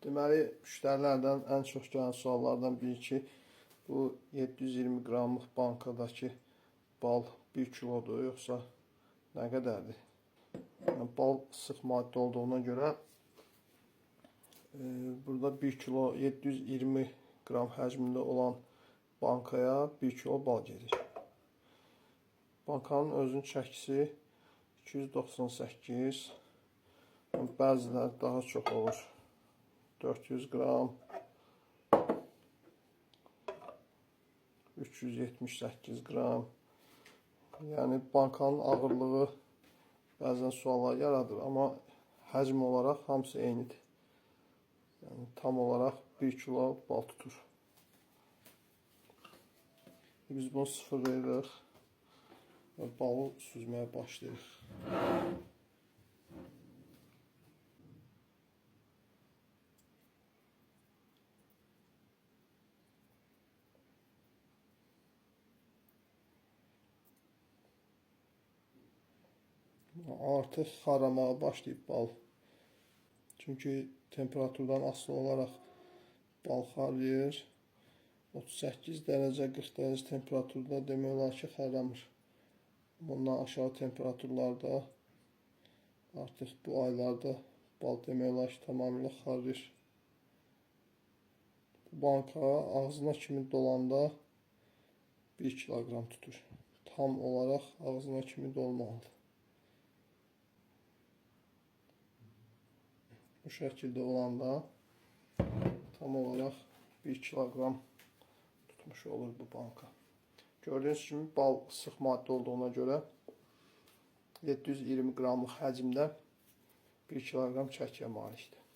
Deməli, müştərilərdən ən çox gələn suallardan biri ki, bu 720 qramlıq bankadakı bal 1 kilodur, yoxsa nə qədərdir? Yəni, bal sıx maddə olduğuna görə burada 1 kilo 720 qram həcmində olan bankaya 1 kilo bal gedir. Bankanın özünün çəkisi 298, bəziləri daha çox olur. 400 qram, 378 qram. Yəni, bankanın ağırlığı bəzən suallar yaradır, amma həcm olaraq hamısı eynidir. Yəni, tam olaraq 1 kilo bal tutur. Biz bunu sıfır veririk və balı süzməyə başlayırıq. Artıq xaramağa başlayıb bal. Çünki temperaturdan asılı olaraq bal xarlayır. 38 dərəcə, 40 dərəcə temperaturda demək olar ki, xarlamır. Bundan aşağı temperaturlarda artıq bu aylarda bal demək olar ki, tamamilə xarlayır. Bu banka ağzına kimi dolanda 1 kiloqram tutur. Tam olaraq ağzına kimi dolmalıdır. Bu şəkildə olanda tam olaraq 1 kiloqram tutmuş olur bu banka. Gördüyünüz kimi bal sıx maddə olduğuna görə 720 qramlıq həcmdə 1 kiloqram çəkiyə malikdir.